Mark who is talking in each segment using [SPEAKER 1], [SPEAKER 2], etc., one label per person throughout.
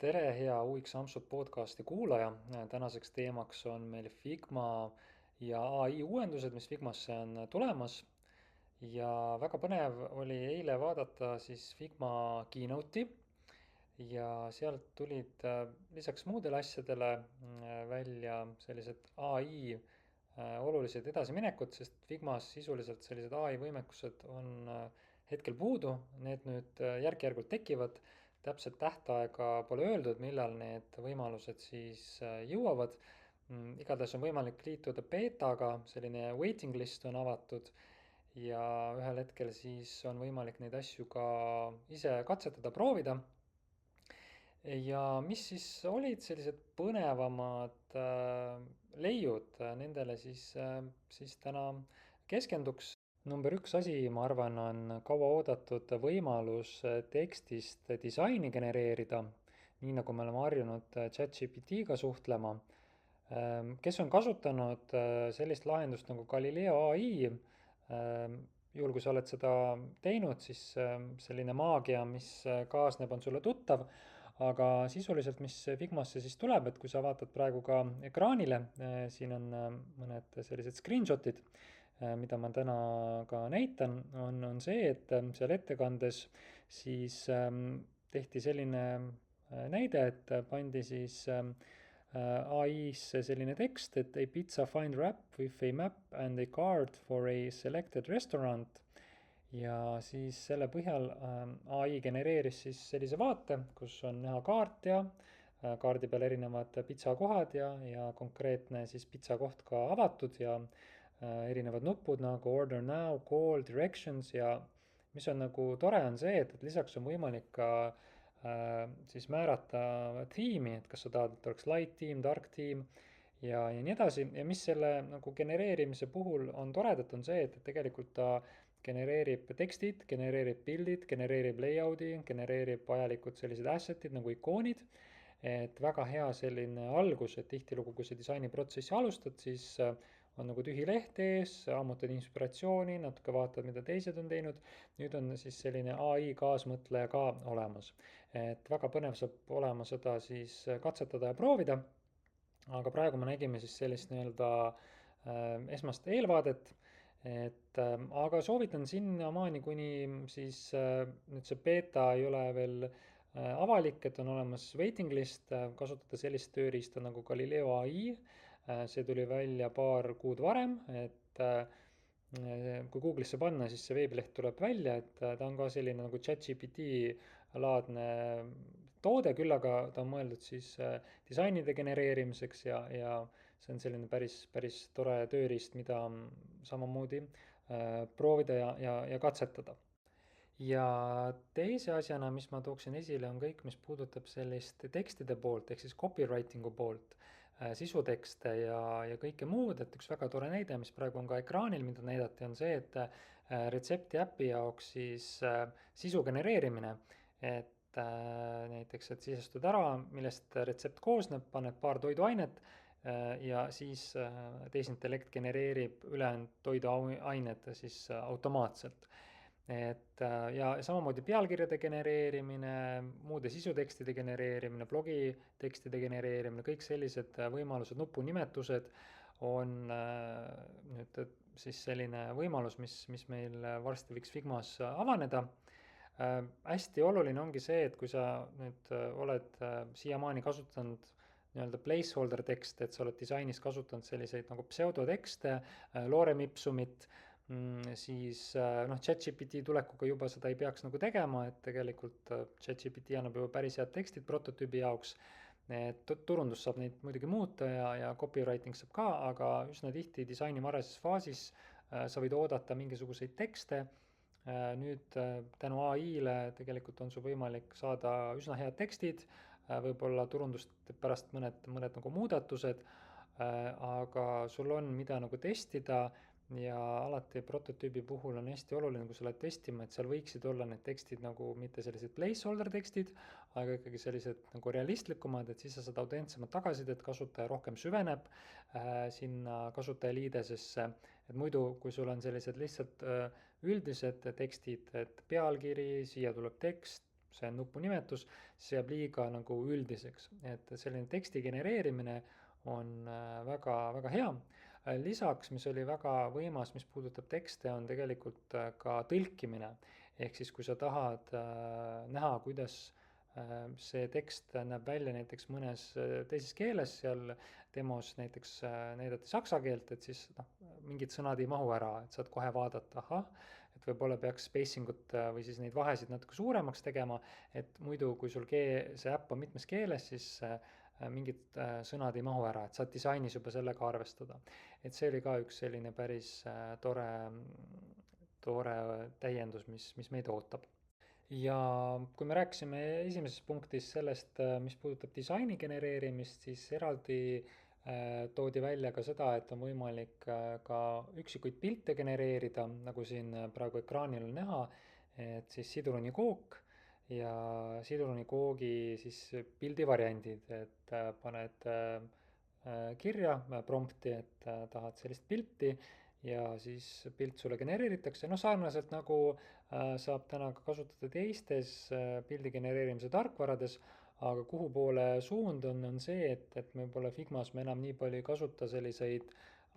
[SPEAKER 1] tere, hea UX Amsut podcasti kuulaja. Tänaseks teemaks on meil Figma ja ai uuendused, mis Figmasse on tulemas. Ja väga põnev oli eile vaadata siis Figma keynote'i ja sealt tulid lisaks muudele asjadele välja sellised ai olulised edasiminekud, sest Figmas sisuliselt sellised ai võimekused on hetkel puudu, need nüüd järk-järgult tekivad. Täpset tähtaega pole öeldud, millal need võimalused siis jõuavad. Igatahes on võimalik liituda beetaga, selline waiting list on avatud ja ühel hetkel siis on võimalik neid asju ka ise katsetada, proovida. Ja mis siis olid sellised põnevamad leiud, nendele siis täna keskenduks. Number üks asi, ma arvan, on kauaoodatud võimalus tekstist disaini genereerida, nii nagu me oleme harjunud ChatGPT-ga suhtlema. Kes on kasutanud sellist lahendust nagu Galileo ai, juhul kui sa oled seda teinud, siis selline maagia, mis kaasneb, on sulle tuttav. Aga sisuliselt, mis Figmasse siis tuleb, et kui sa vaatad praegu ka ekraanile, siin on mõned sellised screenshot'id, mida ma täna ka näitan, on see, et seal ettekandes siis tehti selline näide, et pandi siis ai-sse selline tekst, et a pizza find wrap with a map and a card for a selected restaurant. Ja siis selle põhjal ai genereeris siis sellise vaate, kus on näha kaart ja kaardi peal erinevad pitsakohad ja konkreetne siis pitsakoht ka avatud ja erinevad nupud nagu order now, call, directions ja mis on nagu tore, on see, et lisaks on võimalik ka siis määrata tiimi, et kas sa tahad, et oleks light tiim, dark tiim ja nii edasi. Ja mis selle nagu genereerimise puhul on toredat, on see, et tegelikult ta genereerib tekstid, genereerib pildid, genereerib layout'i, genereerib vajalikud sellised asset'id nagu ikoonid. Et väga hea selline algus, et tihtilugu, kui sa disainiprotsessi alustad, siis on nagu tühi leht ees, ammutad inspiratsiooni, natuke vaatad, mida teised on teinud. Nüüd on siis selline ai kaasmõtleja ka olemas. Et väga põnev saab olema seda siis katsetada ja proovida. Aga praegu me nägime siis sellist nii-öelda esmast eelvaadet. Aga soovitan sinnamaani, kuni siis nüüd see beeta ei ole veel avalik, et on olemas waiting list, kasutada sellist tööriista nagu Galileo ai. See tuli välja paar kuud varem, et kui Google'isse panna, siis see veebileht tuleb välja, et ta on ka selline nagu ChatGPT laadne toode, küll aga ta on mõeldud siis disainide genereerimiseks ja see on selline päris tore tööriist, mida samamoodi proovida ja katsetada. Ja teise asjana, mis ma tooksin esile, on kõik, mis puudutab sellist tekstide poolt, ehk siis copywriting'u poolt, sisutekste ja kõike muud, et üks väga tore näide, mis praegu on ka ekraanil, mida näidati, on see, et retsepti äpi jaoks siis sisu genereerimine, et näiteks, et sisestud ära, millest retsept koosneb, paned paar toiduainet ja siis tehisintellekt genereerib ülejäänud toiduained siis automaatselt. Et ja samamoodi pealkirjade genereerimine, muude sisutekstide genereerimine, blogitekstide genereerimine, kõik sellised võimalused, nupunimetused on nüüd siis selline võimalus, mis meil varsti võiks Figmas avaneda. Hästi oluline ongi see, et kui sa nüüd oled siiamaani kasutanud nii-öelda placeholder tekste, et sa oled disainis kasutanud selliseid nagu pseudotekste, lorem ipsumit, siis noh, ChatGPT tulekuga juba seda ei peaks nagu tegema, et tegelikult ChatGPT annab juba päris head tekstid prototüübi jaoks. Turundus saab neid muidugi muuta ja copywriting saab ka, aga üsna tihti disaini varases faasis sa võid oodata mingisuguseid tekste. Nüüd tänu ai-le tegelikult on sul võimalik saada üsna head tekstid, võib-olla turundust pärast mõned nagu muudatused, aga sul on mida nagu testida ja alati prototüübi puhul on hästi oluline, kui sa lähed testima, et seal võiksid olla need tekstid nagu mitte sellised placeholder tekstid, aga ikkagi sellised nagu realistlikumad, et siis sa saad autentsemat tagasisidet, kasutaja rohkem süveneb sinna kasutajaliidesesse. Et muidu, kui sul on sellised lihtsalt üldised tekstid, et pealkiri, siia tuleb tekst, see on nupu nimetus, see jääb liiga nagu üldiseks, et selline teksti genereerimine on väga, väga hea. Lisaks, mis oli väga võimas, mis puudutab tekste, on tegelikult ka tõlkimine. Ehk siis, kui sa tahad näha, kuidas see tekst näeb välja näiteks mõnes teises keeles, seal demos näiteks näidati saksa keelt, et siis noh, mingid sõnad ei mahu ära, et saad kohe vaadata, ahah, et võib-olla peaks spacing ut või siis neid vahesid natuke suuremaks tegema, et muidu, kui sul see äpp on mitmes keeles, siis mingid sõnad ei mahu ära, et saad disainis juba sellega arvestada. Et see oli ka üks selline päris tore täiendus, mis meid ootab. Ja kui me rääkisime esimeses punktis sellest, mis puudutab disaini genereerimist, siis eraldi toodi välja ka seda, et on võimalik ka üksikuid pilte genereerida, nagu siin praegu ekraanil on näha, et siis sidrunikook ja sidrunikoogi siis pildivariandid, et paned kirja prompti, et tahad sellist pilti ja siis pilt sulle genereeritakse, noh sarnaselt nagu saab täna ka kasutada teistes pildi genereerimise tarkvarades, aga kuhu poole suund on see, et me võib-olla Figmas me enam nii palju ei kasuta selliseid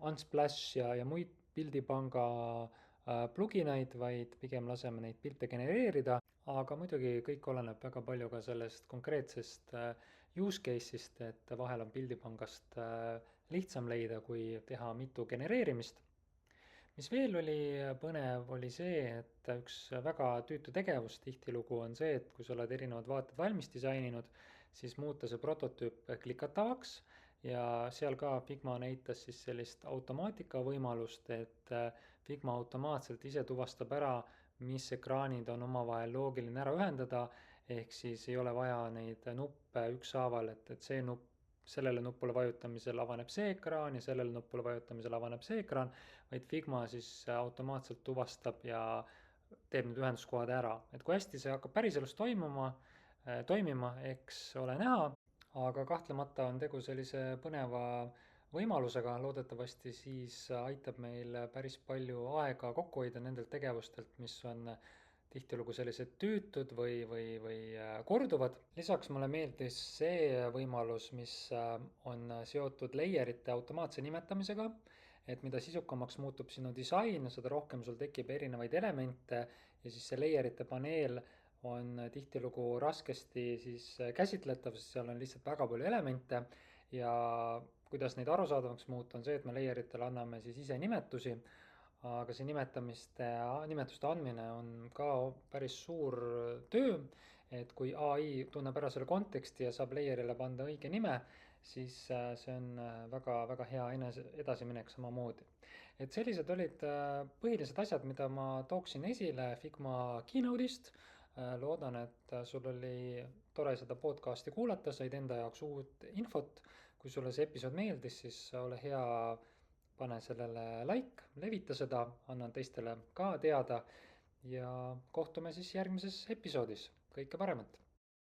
[SPEAKER 1] Unsplash ja muid pildipanga pluginaid, vaid pigem laseme neid pilte genereerida, aga muidugi kõik oleneb väga palju ka sellest konkreetsest use case'ist, et vahel on pildipangast lihtsam leida, kui teha mitu genereerimist. Mis veel oli põnev, oli see, et üks väga tüütu tegevus tihtilugu on see, et kui sa oled erinevad vaated valmis disaininud, siis muuta see prototüüp klikatavaks ja seal ka Figma näitas siis sellist automaatika võimalust, et Figma automaatselt ise tuvastab ära, mis ekraanid on omavahel loogiline ära ühendada, ehk siis ei ole vaja neid nuppe ükshaaval, et see nupp sellele nupule vajutamisel avaneb see ekraan ja sellele nupule vajutamisel avaneb see ekraan, vaid Figma siis automaatselt tuvastab ja teeb need ühenduskohad ära. Et kui hästi see hakkab päriselus toimima, eks ole näha, aga kahtlemata on tegu sellise põneva võimalusega, loodetavasti siis aitab meil päris palju aega kokku hoida nendelt tegevustelt, mis on tihtilugu sellised tüütud või korduvad. Lisaks mulle meeldis see võimalus, mis on seotud layer'ite automaatse nimetamisega, et mida sisukamaks muutub sinu disain, seda rohkem sul tekib erinevaid elemente ja siis see layer'ite paneel on tihtilugu raskesti siis käsitletav, sest seal on lihtsalt väga palju elemente ja kuidas neid arusaadavaks muuta, on see, et me layer'itele anname siis ise nimetusi, aga see nimetuste andmine on ka päris suur töö, et kui ai tunneb ära selle konteksti ja saab layer'ile panna õige nime, siis see on väga, väga hea edasiminek samamoodi. Et sellised olid põhilised asjad, mida ma tooksin esile Figma keynote'ist. Loodan, et sul oli tore seda podcasti kuulata, said enda jaoks uut infot. Kui sulle see episood meeldis, siis ole hea, pane sellele like, levita seda, annan teistele ka teada ja kohtume siis järgmises episoodis. Kõike paremat!